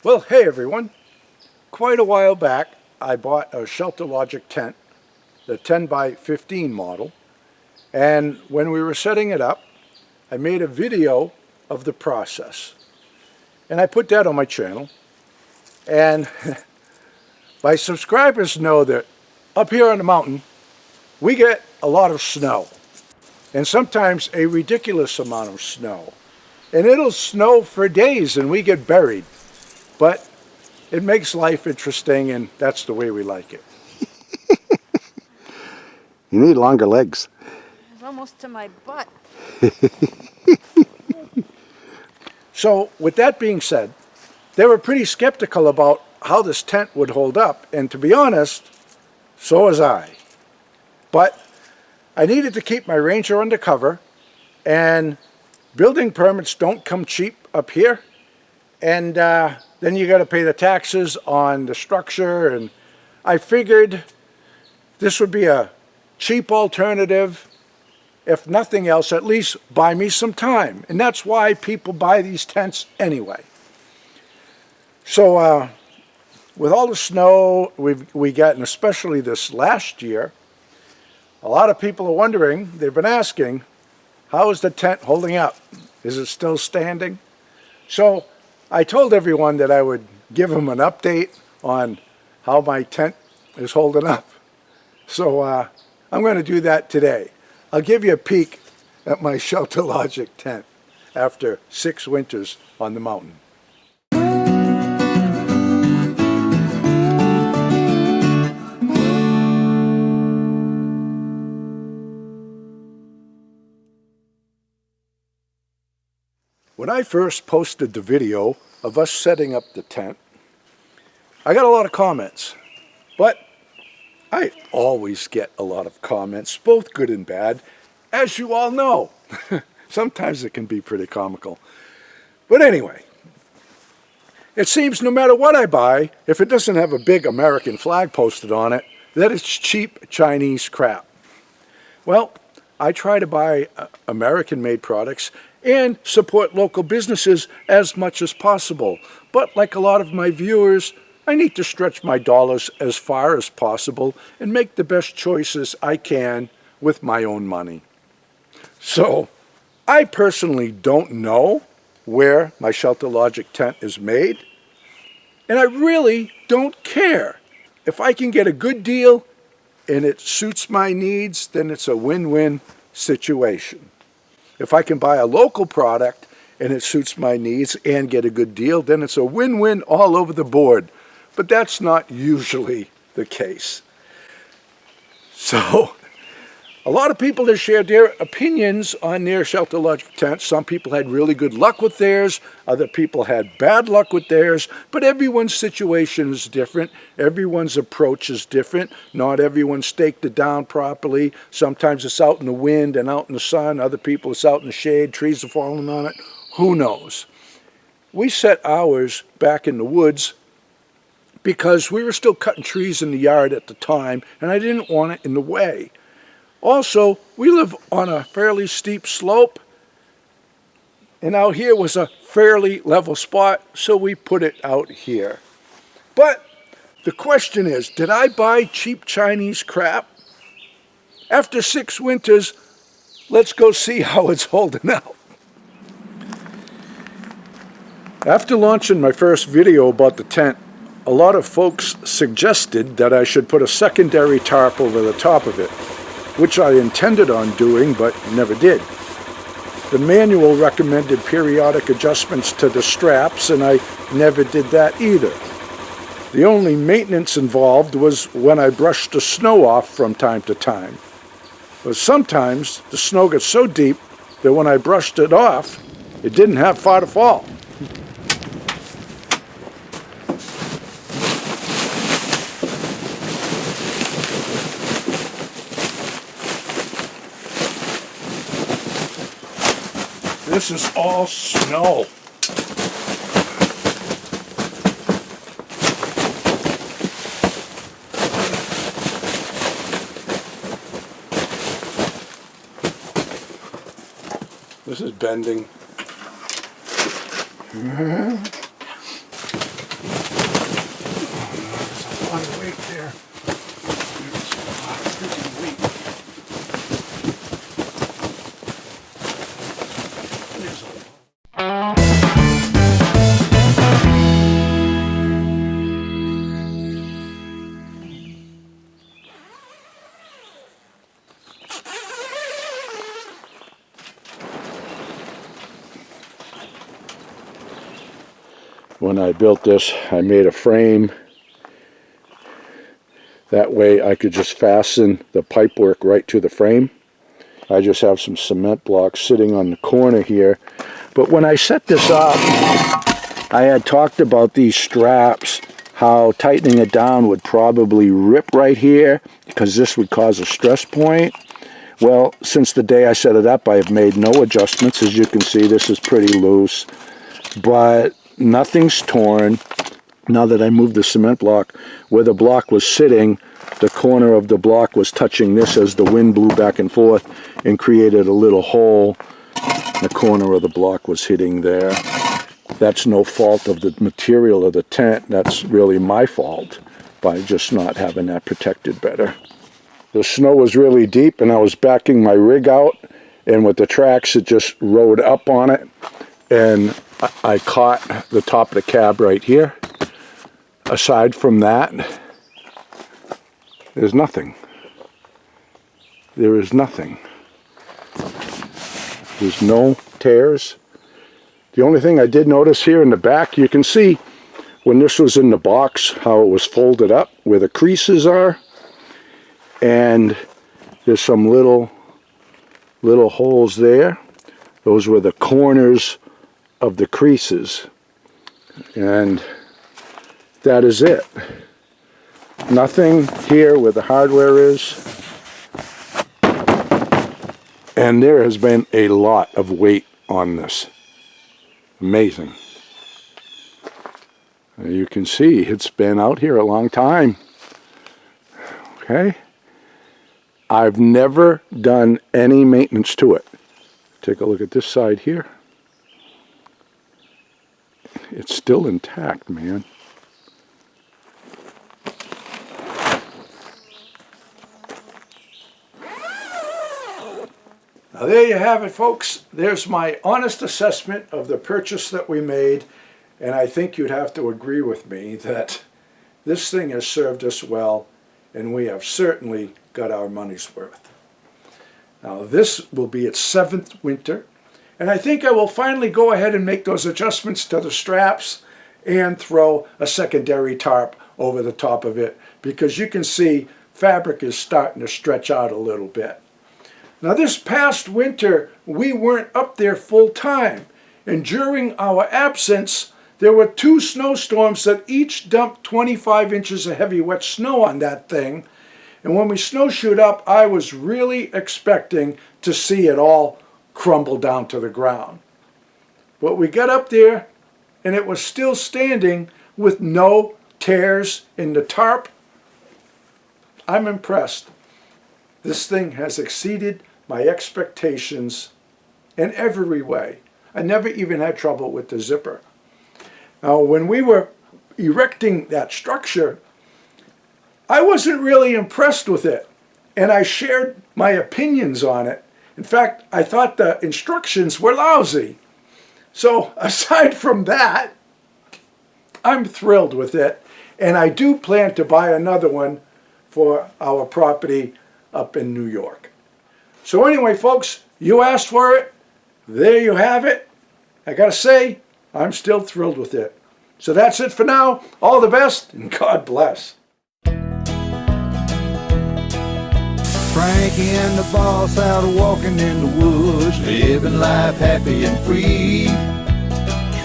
Well, hey everyone. Quite a while back, I bought a Shelter Logic tent, the 10 by 15 model, and when we were setting it up, I made a video of the process. And I put that on my channel. And my subscribers know that up here on the mountain, we get a lot of snow. And sometimes a ridiculous amount of snow. And it'll snow for days and we get buried. But it makes life interesting, and that's the way we like it. You need longer legs. It's almost to my butt. So with that being said, they were pretty skeptical about how this tent would hold up, and to be honest, so was I. But I needed to keep my Ranger under cover, and building permits don't come cheap up here, and then you got to pay the taxes on the structure, and I figured this would be a cheap alternative. If nothing else, at least buy me some time. And that's why people buy these tents anyway. So with all the snow we got, and especially this last year, a lot of people are wondering, they've been asking, how is the tent holding up? Is it still standing? So I told everyone that I would give them an update on how my tent is holding up. So I'm going to do that today. I'll give you a peek at my Shelter Logic tent after 6 winters on the mountain. When I first posted the video of us setting up the tent, I got a lot of comments, but I always get a lot of comments, both good and bad, as you all know. Sometimes it can be pretty comical. But anyway, it seems no matter what I buy, if it doesn't have a big American flag posted on it, that it's cheap Chinese crap. Well, I try to buy American-made products and support local businesses as much as possible. But like a lot of my viewers, I need to stretch my dollars as far as possible and make the best choices I can with my own money. So, I personally don't know where my Shelter Logic tent is made, and I really don't care. If I can get a good deal and it suits my needs, then it's a win-win situation. If I can buy a local product and it suits my needs and get a good deal, then it's a win-win all over the board. But that's not usually the case. So, a lot of people have shared their opinions on their Shelter Logic tents. Some people had really good luck with theirs. Other people had bad luck with theirs. But everyone's situation is different. Everyone's approach is different. Not everyone staked it down properly. Sometimes it's out in the wind and out in the sun. Other people it's out in the shade. Trees are falling on it. Who knows? We set ours back in the woods because we were still cutting trees in the yard at the time, and I didn't want it in the way. Also, we live on a fairly steep slope, and out here was a fairly level spot, so we put it out here. But the question is, did I buy cheap Chinese crap? After 6 winters, let's go see how it's holding out. After launching my first video about the tent, a lot of folks suggested that I should put a secondary tarp over the top of it, which I intended on doing but never did. The manual recommended periodic adjustments to the straps, and I never did that either. The only maintenance involved was when I brushed the snow off from time to time. But sometimes the snow got so deep that when I brushed it off, it didn't have far to fall. This is all snow. This is bending. when I built this, I made a frame. That way I could just fasten the pipework right to the frame. I just have some cement blocks sitting on the corner here. But when I set this up, I had talked about these straps, how tightening it down would probably rip right here because this would cause a stress point. Well, since the day I set it up, I have made no adjustments. As you can see, this is pretty loose, but nothing's torn. Now that I moved the cement block, where the block was sitting, the corner of the block was touching this as the wind blew back and forth and created a little hole. The corner of the block was hitting there. That's no fault of the material of the tent. That's really my fault by just not having that protected better. The snow was really deep and I was backing my rig out, and with the tracks it just rode up on it, and I caught the top of the cab right here. Aside from that, there's nothing. There is nothing. There's no tears. The only thing I did notice here in the back, you can see when this was in the box how it was folded up where the creases are, and there's some little holes there. Those were the corners of the creases, and that is it. Nothing here where the hardware is. And there has been a lot of weight on this. Amazing. You can see it's been out here a long time. Okay? I've never done any maintenance to it. Take a look at this side here. It's still intact, man. Now there you have it, folks. There's my honest assessment of the purchase that we made, and I think you'd have to agree with me that this thing has served us well, and we have certainly got our money's worth. Now this will be its 7th winter, and I think I will finally go ahead and make those adjustments to the straps and throw a secondary tarp over the top of it, because you can see fabric is starting to stretch out a little bit. Now this past winter, we weren't up there full time, and during our absence, there were 2 snowstorms that each dumped 25 inches of heavy wet snow on that thing. And when we snowshoed up, I was really expecting to see it all crumble down to the ground. But we got up there, and it was still standing with no tears in the tarp. I'm impressed. This thing has exceeded my expectations in every way. I never even had trouble with the zipper. Now, when we were erecting that structure, I wasn't really impressed with it, and I shared my opinions on it. In fact, I thought the instructions were lousy. So aside from that, I'm thrilled with it, and I do plan to buy another one for our property up in New York. So anyway, folks, you asked for it. There you have it. I gotta say, I'm still thrilled with it. So that's it for now. All the best, and God bless. Frankie and the boss out walking in the woods, living life happy and free.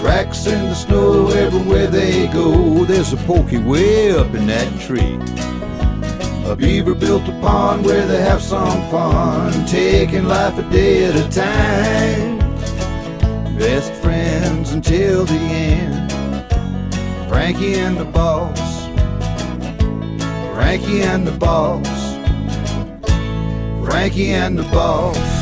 Tracks in the snow everywhere they go. There's a pokey way up in that tree. A beaver built a pond where they have some fun, taking life a day at a time. Best friends until the end. Frankie and the boss. Frankie and the boss. Frankie and the boss.